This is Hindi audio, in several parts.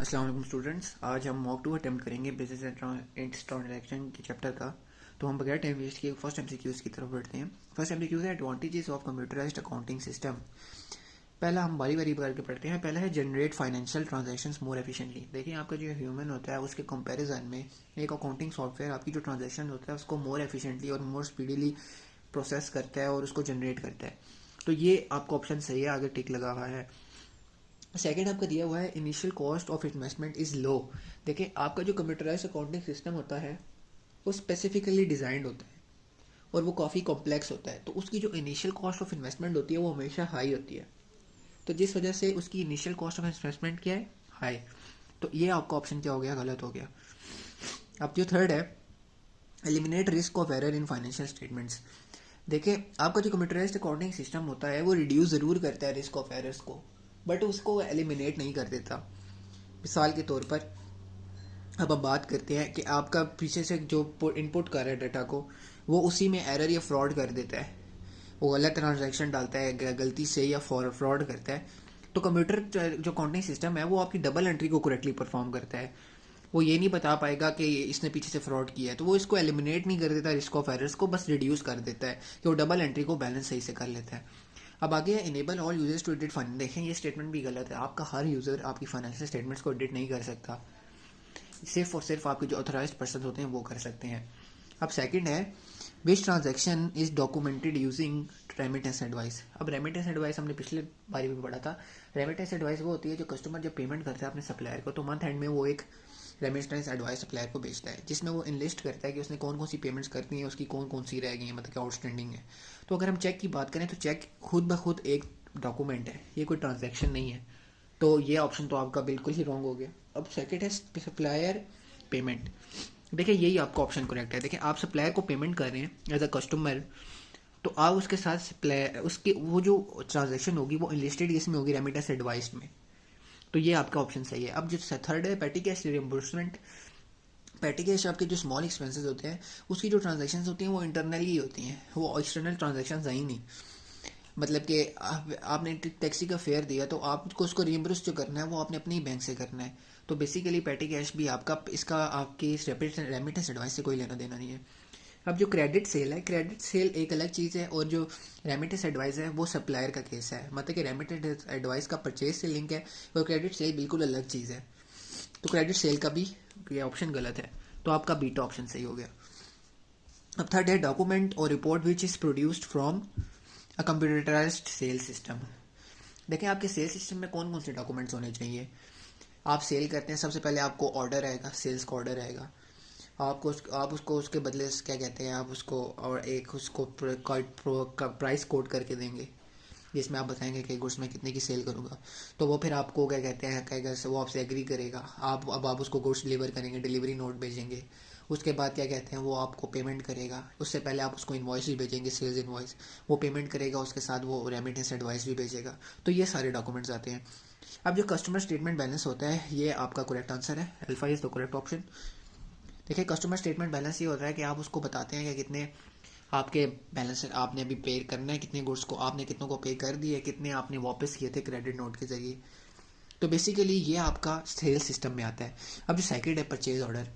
अस्सलाम वालेकुम स्टूडेंट्स। आज हम मॉक टू अटेम्प्ट करेंगे बिजनेस एंड ट्रांजैक्शन के चैप्टर का। तो हम बगैर टाइम वेस्ट किए फर्स्ट एमसीक्यूज़ की तरफ बढ़ते हैं। फर्स्ट एमसीक्यू है advantages of computerised accounting system. पहला हम बारी बारी करके पढ़ते हैं। पहला है जनरेट फाइनेंशियल ट्रांजैक्शंस मोर एफिशिएंटली। देखिए आपका जो ह्यूमन होता है उसके कंपैरिजन में एक अकाउंटिंग सॉफ्टवेयर आपकी जो ट्रांजैक्शन होता है उसको मोर एफिशिएंटली और मोर स्पीडीली प्रोसेस करता है और उसको जनरेट करता है। तो ये आपका ऑप्शन सही है, आगे टिक लगा हुआ है। सेकेंड आपका दिया हुआ है initial cost of investment is low. देखिए आपका जो कंप्यूटराइज अकाउंटिंग सिस्टम होता है वो स्पेसिफिकली डिज़ाइंड होता है और वो काफ़ी कॉम्प्लेक्स होता है, तो उसकी जो इनिशियल कॉस्ट ऑफ इन्वेस्टमेंट होती है वो हमेशा हाई होती है। तो जिस वजह से उसकी इनिशियल कॉस्ट ऑफ इन्वेस्टमेंट क्या है, हाई। तो ये आपका ऑप्शन क्या हो गया, गलत हो गया। अब जो थर्ड है eliminate risk of error in financial statements. देखिए आपका जो कंप्यूटराइज्ड अकाउंटिंग सिस्टम होता है वो रिड्यूस ज़रूर करता है रिस्क ऑफ एरर्स को, बट उसको एलिमिनेट नहीं कर देता। मिसाल के तौर पर अब हम बात करते हैं कि आपका पीछे से जो इनपुट कर रहा है डाटा को वो उसी में एरर या फ्रॉड कर देता है, वो गलत ट्रांजैक्शन डालता है गलती से या फ्रॉड करता है। तो कंप्यूटर जो अकाउंटिंग सिस्टम है वो आपकी डबल एंट्री को करेक्टली परफॉर्म करता है। वो ये नहीं बता पाएगा कि इसने पीछे से फ्रॉड किया है, तो वो इसको एलिमिनेट नहीं कर देता रिस्क ऑफ एरर्स को, बस रिड्यूस कर देता है कि वो डबल एंट्री को बैलेंस सही से कर लेता है। अब आगे है enable all users to edit finance. देखें ये स्टेटमेंट भी गलत है। आपका हर यूज़र आपकी फाइनेंशियल स्टेटमेंट्स को एडिट नहीं कर सकता, सिर्फ और सिर्फ आपके जो ऑथराइज्ड पर्सन होते हैं वो कर सकते हैं। अब सेकंड है which transaction is documented using remittance advice. अब रेमिटेंस एडवाइस हमने पिछले बारी में पढ़ा था। रेमिटेंस एडवाइस वो होती है जो कस्टमर जब पेमेंट करता है अपने सप्लायर को, तो मंथ एंड में वो एक रेमिटेंस एडवाइस सप्लायर को भेजता है जिसमें वो इनलिस्ट करता है कि उसने कौन कौन सी पेमेंट्स करनी है, उसकी कौन कौन सी रह गई है, मतलब कि आउटस्टैंडिंग है। तो अगर हम चेक की बात करें तो चेक खुद ब खुद एक डॉक्यूमेंट है, ये कोई ट्रांजैक्शन नहीं है। तो ये ऑप्शन तो आपका बिल्कुल ही रॉन्ग हो गया। अब सेकेंड है सप्लायर पेमेंट। देखिए यही आपका ऑप्शन करेक्ट है। देखिए आप सप्लायर को पेमेंट कर रहे हैं एज अ कस्टमर, तो आप उसके साथ सप्लायर उसके वो जो ट्रांजैक्शन होगी वो इनलिस्टेड इसमें होगी रेमिटेंस एडवाइस में। तो ये आपका ऑप्शन सही है। अब जो थर्ड है पेटी कैश रिइंबर्समेंट। पेटी कैश आपके जो स्मॉल एक्सपेंसेस होते हैं उसकी जो ट्रांजैक्शंस होती हैं वो इंटरनली होती हैं, वो एक्सटर्नल ट्रांजैक्शंस आई नहीं। मतलब कि आपने टैक्सी का फेयर दिया तो आपको उसको रिइंबर्स जो करना है वो आपने अपने ही बैंक से करना है। तो बेसिकली पेटी कैश भी आपका इसका आपकी रेमिटेंस एडवाइस से कोई लेना देना नहीं है। अब जो क्रेडिट सेल है, क्रेडिट सेल एक अलग चीज़ है और जो रेमिटेंस एडवाइस है वो सप्लायर का केस है। मतलब कि रेमिटेंस एडवाइस का परचेज से लिंक है और क्रेडिट सेल बिल्कुल अलग चीज़ है। तो क्रेडिट सेल का भी ये ऑप्शन गलत है, तो आपका बीटा ऑप्शन सही हो गया। अब थर्ड है डॉक्यूमेंट और report which is produced from a computerised sale system. देखें आपके सेल सिस्टम में कौन कौन से डॉक्यूमेंट्स होने चाहिए। आप सेल करते हैं, सबसे पहले आपको ऑर्डर आएगा, सेल्स का ऑर्डर आएगा। आप उसको उसके बदले क्या कहते हैं, आप उसको और एक उसको प्राइस कोड करके देंगे जिसमें आप बताएंगे कि गुड्स में कितने की सेल करूँगा। तो वो फिर आपको क्या कहते हैं कहेगा, वो आपसे एग्री करेगा। आप उसको गुड्स डिलीवर करेंगे, डिलीवरी नोट भेजेंगे। उसके बाद क्या कहते हैं वो आपको पेमेंट करेगा। उससे पहले आप उसको इन्वॉइस भी भेजेंगे, सेल्स इन्वॉइस, वो पेमेंट करेगा, उसके साथ वो रेमिटेंस एडवाइस भी भेजेगा। तो ये सारे डॉक्यूमेंट्स आते हैं। अब जो कस्टमर स्टेटमेंट बैलेंस होता है ये आपका करेक्ट आंसर है, alpha is the correct option. देखिए कस्टमर स्टेटमेंट बैलेंस ये होता है कि आप उसको बताते हैं कि कितने आपके बैलेंस आपने अभी पे करना है, कितने गुड्स को आपने कितनों को पे कर दिए, कितने आपने वापस किए थे क्रेडिट नोट के जरिए। तो बेसिकली ये आपका सेल्स सिस्टम में आता है। अब जो सेकंड है परचेज ऑर्डर।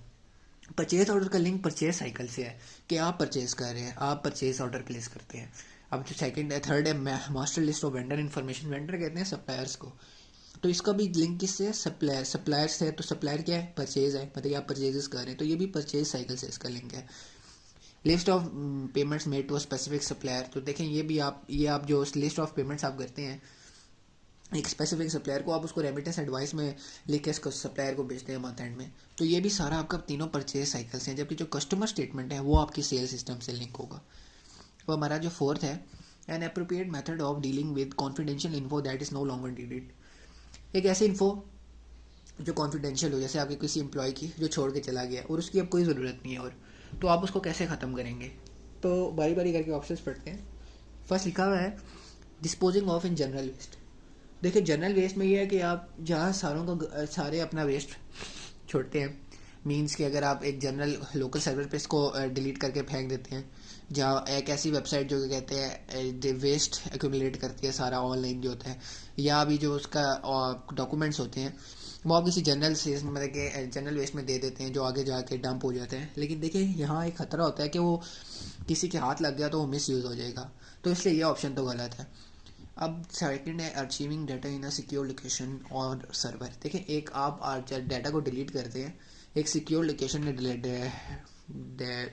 परचेज ऑर्डर का लिंक परचेज साइकिल से है कि आप परचेज कर रहे हैं, आप परचेज ऑर्डर प्लेस करते हैं। अब जो सेकंड है थर्ड है master list of vendor information. Vendor कहते हैं सप्लायर्स को, तो इसका भी लिंक किससे है, सप्लायर से है। तो सप्लायर क्या है, परचेज है, मतलब आप परचेजेस कर रहे हैं, तो ये भी परचेज साइकिल से इसका लिंक है। List of payments made to specific supplier. तो देखें ये आप जो लिस्ट ऑफ पेमेंट्स आप करते हैं एक स्पेसिफिक सप्लायर को, आप उसको रेमिटेंस एडवाइस में लिख के इसको सप्लायर को भेजते हैं मंथ एंड में। तो ये भी सारा आपका तीनों परचेज साइकिल से है, जबकि जो कस्टमर स्टेटमेंट है वो आपकी सेल सिस्टम से लिंक होगा। तो हमारा जो फोर्थ है an appropriate method of dealing with confidential info that is no longer needed. एक ऐसी इन्फो जो कॉन्फिडेंशियल हो, जैसे आपके किसी एम्प्लॉय की जो छोड़ के चला गया और उसकी अब कोई ज़रूरत नहीं है, और तो आप उसको कैसे ख़त्म करेंगे। तो बारी बारी करके ऑप्शंस पढ़ते हैं। फर्स्ट लिखा हुआ है disposing of in general waste. देखिए जनरल वेस्ट में ये है कि आप जहाँ सारे अपना वेस्ट छोड़ते हैं, मीन्स कि अगर आप एक जनरल लोकल सर्वर पे इसको डिलीट करके फेंक देते हैं, जहाँ एक ऐसी वेबसाइट जो कहते हैं वेस्ट एक्यूमुलेट करती है सारा ऑनलाइन जो होता है, या अभी जो उसका डॉक्यूमेंट्स होते हैं वो आप किसी जनरल सेल्स मतलब कि जनरल वेस्ट में दे देते हैं जो आगे जाके डंप हो जाते हैं। लेकिन देखिए यहाँ एक खतरा होता है कि वो किसी के हाथ लग गया तो वो मिस यूज़ हो जाएगा, तो इसलिए ये ऑप्शन तो गलत है। अब सेकंड है achieving data in a secure location और सर्वर। देखिए एक आप डाटा को डिलीट करते हैं एक सिक्योर लोकेशन में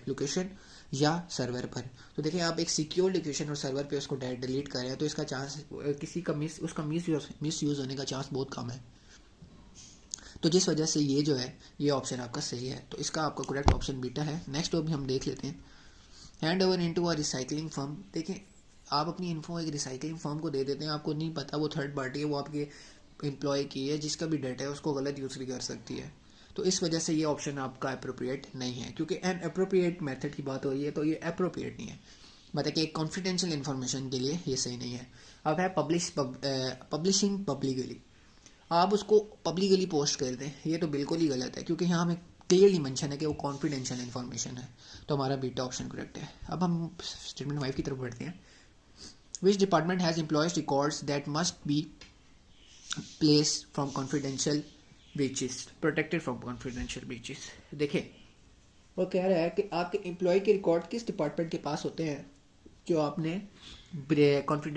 लोकेशन या सर्वर पर, तो देखिए आप एक सिक्योर लोकेशन और सर्वर पे उसको डिलीट कर रहे हैं तो इसका चांस किसी का उसका मिस यूज़ होने का चांस बहुत कम है। तो जिस वजह से ये जो है ये ऑप्शन आपका सही है, तो इसका आपका करेक्ट ऑप्शन बीटा है। नेक्स्ट भी हम देख लेते हैं। Hand over into a recycling firm. देखें आप अपनी इन्फो एक रिसाइकलिंग फर्म को दे देते हैं, आपको नहीं पता वो थर्ड पार्टी है, वो आपके एम्प्लॉय की है, जिसका भी डाटा है उसको गलत यूज़ भी कर सकती है। तो इस वजह से ये ऑप्शन आपका अप्रोप्रिएट नहीं है, क्योंकि एन अप्रोप्रिएट मेथड की बात हो रही है तो ये अप्रोप्रिएट नहीं है, मतलब कि एक कॉन्फिडेंशियल इन्फॉर्मेशन के लिए ये सही नहीं है। अब है पब्लिशिंग पब्लिकली। आप उसको पब्लिकली पोस्ट कर दें, ये तो बिल्कुल ही गलत है, क्योंकि यहाँ हमें क्लियरली मेंशन है कि वो कॉन्फिडेंशियल इन्फॉर्मेशन है, तो हमारा बीटा ऑप्शन करेक्ट है। अब हम स्टेटमेंट 5 की तरफ बढ़ते हैं। Which department has employees records that must be place from confidential breaches, protected from confidential breaches. देखिए वो कह रहा है कि आपके एम्प्लॉय के रिकॉर्ड किस डिपार्टमेंट के पास होते हैं जो आपने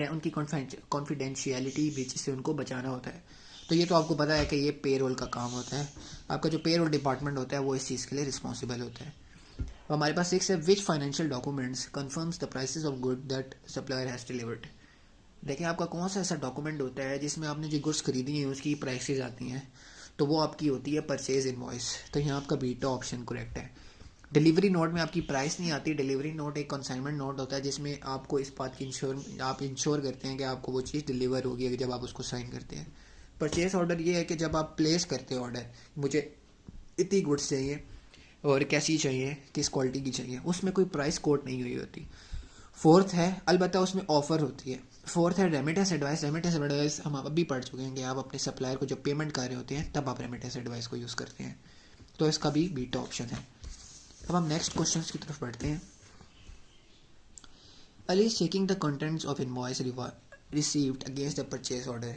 उनकी कॉन्फिडेंशियलिटी ब्रीचेस से उनको बचाना होता है। तो ये तो आपको पता है कि ये पेरोल का काम होता है, आपका जो पेरोल डिपार्टमेंट होता है वो इस चीज़ के लिए रिस्पॉन्सिबल होता है। तो हमारे पास 6 है which financial documents confirms the prices of good that supplier has delivered. देखिए आपका कौन सा ऐसा डॉक्यूमेंट होता है जिसमें आपने जो गुड्स खरीदी हैं उसकी प्राइसेस आती हैं, तो वो आपकी होती है परचेज इनवॉइस। तो यहाँ आपका बीटा ऑप्शन करेक्ट है। डिलीवरी नोट में आपकी प्राइस नहीं आती, डिलीवरी नोट एक कंसाइनमेंट नोट होता है जिसमें आपको इस बात की आप इंश्योर करते हैं कि आपको वो चीज़ डिलीवर होगी जब आप उसको साइन करते हैं। परचेज ऑर्डर ये है कि जब आप प्लेस करते हैं ऑर्डर, मुझे इतनी गुड्स चाहिए और कैसी चाहिए, किस क्वालिटी की चाहिए, उसमें कोई प्राइस कोट नहीं हुई होती। फोर्थ है अलबत्ता उसमें ऑफर होती है। फोर्थ है रेमिटेंस एडवाइस। रेमिटेंस एडवाइस हम अभी पढ़ चुके हैं कि आप अपने सप्लायर को जब पेमेंट कर रहे होते हैं तब आप रेमिटेंस एडवाइस को यूज़ करते हैं, तो इसका भी बीटा ऑप्शन है। अब हम नेक्स्ट क्वेश्चन की तरफ बढ़ते हैं। Ali is checking the contents of invoice received against the purchase order.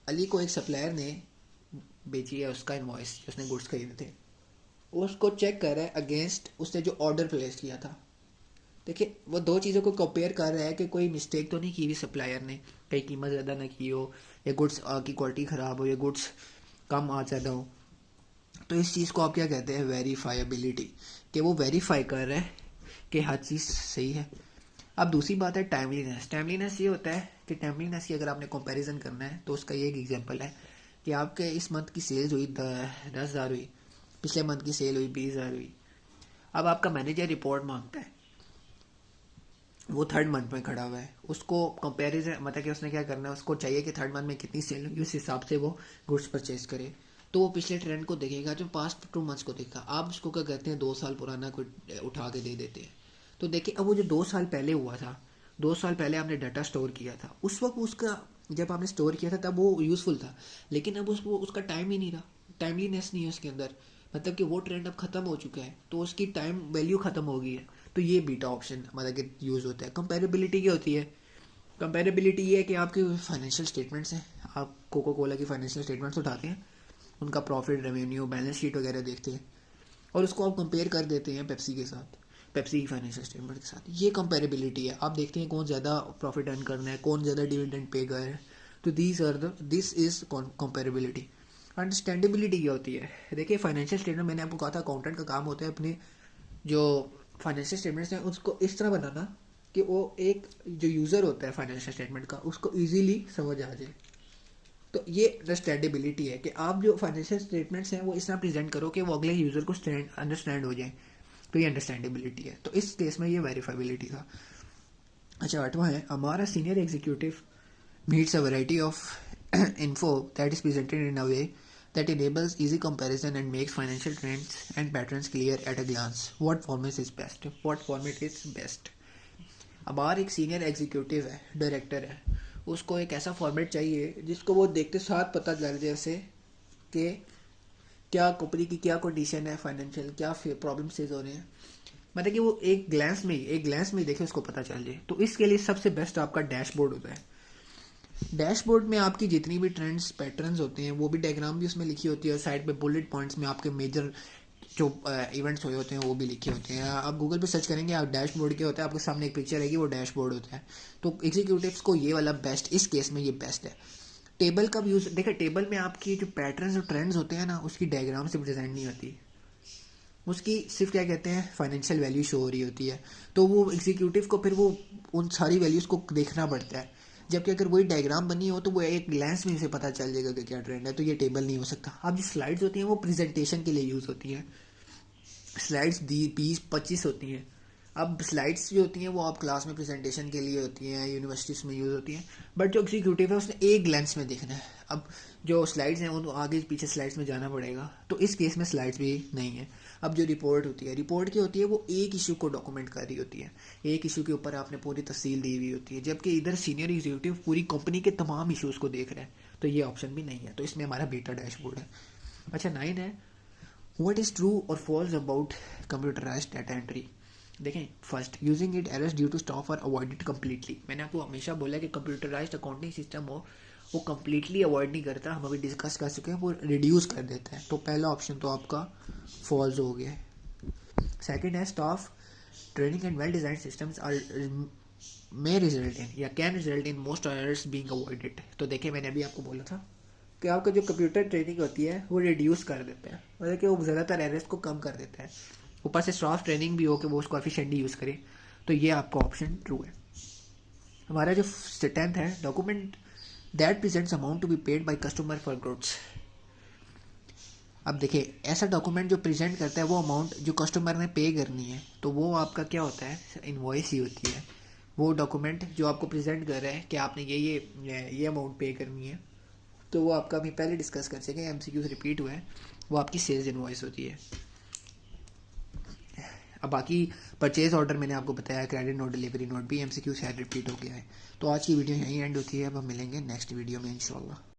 Ali को एक सप्लायर ने बेची है उसका इनवॉइस, उसने गुड्स खरीदे थे, उसको चेक कर रहा है अगेंस्ट उसने जो ऑर्डर प्लेस किया था। देखिए वो दो चीज़ों को कंपेयर कर रहा है कि कोई मिस्टेक तो नहीं की हुई सप्लायर ने, कहीं कीमत ज़्यादा ना की हो या गुड्स की क्वालिटी ख़राब हो या गुड्स कम आ ज़्यादा हो। तो इस चीज़ को आप क्या कहते हैं, वेरीफाइबिलिटी, कि वो वेरीफाई कर रहा है कि हर चीज़ सही है। अब दूसरी बात है टाइमलीनेस। टाइमलीनेस ये होता है कि टाइमलीनेस की अगर आपने कंपैरिजन करना है तो उसका ये एक एग्जांपल है कि आपके इस मंथ की सेल्स हुई 10,000 हुई, पिछले मंथ की सेल हुई 20,000 हुई। अब आपका मैनेजर रिपोर्ट मांगता है, वो थर्ड मंथ में खड़ा हुआ है, उसको कंपैरिजन मतलब कि उसने क्या करना है, उसको चाहिए कि थर्ड मंथ में कितनी सेल होगी उस हिसाब से वो गुड्स परचेज करे। तो वो पिछले ट्रेंड को देखेगा, जो पास्ट 2 मंथ्स को देखेगा। आप उसको क्या कहते हैं, 2 साल पुराना कोई उठा के दे देते हैं। तो देखिए अब वो जो 2 साल पहले हुआ था, 2 साल पहले आपने डाटा स्टोर किया था, उस वक्त उसका जब आपने स्टोर किया था तब वो यूज़फुल था, लेकिन अब उसका टाइम ही नहीं रहा, टाइमलीनेस नहीं है उसके अंदर, मतलब कि वो ट्रेंड अब खत्म हो चुका है, तो उसकी टाइम वैल्यू खत्म हो गई है। तो ये बीटा ऑप्शन मतलब कि यूज़ होता है। कंपेरेबिलिटी क्या होती है, कंपेरेबिलिटी ये है कि आपके फाइनेंशियल स्टेटमेंट्स हैं, आप कोको कोला की फाइनेंशियल स्टेटमेंट्स उठाते हैं, उनका प्रॉफिट रेवेन्यू बैलेंस शीट वगैरह देखते हैं और उसको आप कंपेयर कर देते हैं पेप्सी के साथ, पेप्सी की फाइनेंशियल स्टेटमेंट के साथ। ये कंपेरेबिलिटी है, आप देखते हैं कौन ज़्यादा प्रॉफिट अर्न करना है, कौन ज़्यादा डिविडेंड पे कर है। तो दिस इज़ कंपेरेबिलिटी। अंडरस्टैंडेबिलिटी क्या होती है, देखिए फाइनेंशियल स्टेटमेंट मैंने आपको कहा था अकाउंटेंट का काम होता है अपने जो फाइनेंशियल स्टेटमेंट्स हैं उसको इस तरह बनाना कि वो एक जो यूज़र होता है फाइनेंशियल स्टेटमेंट का उसको ईजीली समझ आ जाए। तो ये अंडरस्टैंडेबिलिटी है कि आप जो फाइनेंशियल स्टेटमेंट्स हैं वो इस तरह प्रेजेंट करो कि वो अगले यूज़र को अंडरस्टैंड हो जाए, तो ये अंडरस्टैंडेबिलिटी है। तो इस केस में ये वेरीफाइबिलिटी था। अच्छा 8वां है, हमारा senior executive meets a variety of info that is presented in a way that enables easy comparison and makes financial trends and patterns clear at a glance. What format is best? What format is best? अब और एक सीनियर एग्जीक्यूटिव है, डायरेक्टर है, उसको एक ऐसा फॉर्मेट चाहिए जिसको वो देखते साथ पता लग जाए उसे कि क्या कंपनी की क्या कंडीशन है, फाइनेंशियल क्या प्रॉब्लम फेस हो रहे हैं, मतलब कि वो एक ग्लांस में ही देखे उसको पता चल जाए। तो इसके लिए सबसे बेस्ट आपका डैशबोर्ड होता है। डैशबोर्ड में आपकी जितनी भी ट्रेंड्स पैटर्न्स होते हैं वो भी डायग्राम भी उसमें लिखी होती है, और साइड पे बुलेट पॉइंट्स में आपके मेजर जो इवेंट्स हुए होते हैं वो भी लिखे होते हैं। आप गूगल पे सर्च करेंगे, आप डैशबोर्ड के होता है, आपके सामने एक पिक्चर आएगी, वो डैशबोर्ड होता है। तो एग्जीक्यूटिव्स को ये वाला बेस्ट, इस केस में ये बेस्ट है। टेबल का भी यूज़ देखिए, टेबल में आपकी जो पैटर्न्स और ट्रेंड्स होते हैं ना, उसकी डायग्राम से प्रेजेंट नहीं होती, उसकी सिर्फ क्या कहते हैं फाइनेंशियल वैल्यू शो हो रही होती है। तो वो एग्जीक्यूटिव को फिर वो उन सारी वैल्यूज़ को देखना पड़ता है, जबकि अगर वही डायग्राम बनी हो तो वो एक ग्लैंस में उसे पता चल जाएगा कि क्या ट्रेंड है। तो ये टेबल नहीं हो सकता। अब जो स्लाइड्स होती हैं वो प्रेजेंटेशन के लिए यूज़ होती हैं। स्लाइड्स 20-25 होती हैं। अब स्लाइड्स जो होती हैं वो आप क्लास में प्रेजेंटेशन के लिए होती हैं, यूनिवर्सिटीज़ में यूज़ होती हैं, बट जो एग्जीक्यूटिव है उसने एक ग्लैंस में देखना है। अब जो स्लाइड्स हैं उनको आगे पीछे स्लाइड्स में जाना पड़ेगा, तो इस केस में स्लाइड्स भी नहीं है। अब जो रिपोर्ट होती है, रिपोर्ट की होती है वो एक इशू को डॉक्यूमेंट कर रही होती है, एक इशू के ऊपर आपने पूरी तफसील दी हुई होती है, जबकि इधर सीनियर एग्जीक्यूटिव पूरी कंपनी के तमाम इशूज़ को देख रहे हैं। तो ये ऑप्शन भी नहीं है, तो इसमें हमारा बेटा डैशबोर्ड है। अच्छा 9 है, व्हाट इज़ ट्रू और false about computerised data entry. देखें, first, using it errors due to stop और अवॉइड इट कम्प्लीटली। मैंने आपको हमेशा बोला कि कंप्यूटराइज्ड अकाउंटिंग सिस्टम हो वो कम्प्लीटली अवॉइड नहीं करता, हम अभी डिस्कस कर चुके हैं, वो रिड्यूस कर देता है। तो पहला ऑप्शन तो आपका फॉल्स हो गया है। सेकेंड है, staff training and well design systems are may result in या can result in most errors being avoided. तो देखिए, मैंने अभी आपको बोला था कि आपका जो कंप्यूटर ट्रेनिंग होती है वो रिड्यूस कर देता है, मतलब कि वो ज़्यादातर एरर्स को कम कर देता है। ऊपर से स्टाफ ट्रेनिंग भी हो कि वो उसको एफिशिएंटली यूज़ करे। तो ये आपका ऑप्शन ट्रू है। हमारा जो 10th है, document that presents amount to be paid by customer for goods. अब देखिए, ऐसा डॉक्यूमेंट जो प्रेजेंट करता है वो अमाउंट जो कस्टमर ने पे करनी है, तो वो आपका क्या होता है, इनवॉइस ही होती है। वो डॉक्यूमेंट जो आपको प्रेजेंट कर रहा है कि आपने ये अमाउंट पे करनी है, तो वो आपका अभी पहले डिस्कस कर सकें, एमसीक्यूज रिपीट हुआ है, वो आपकी सेल्स इनवॉइस होती है। अब बाकी परचेज ऑर्डर मैंने आपको बताया, क्रेडिट नोट, डिलीवरी नोट भी एमसीक्यू शायद रिपीट हो गया है। तो आज की वीडियो यहीं एंड होती है। अब हम मिलेंगे नेक्स्ट वीडियो में इंशाल्लाह।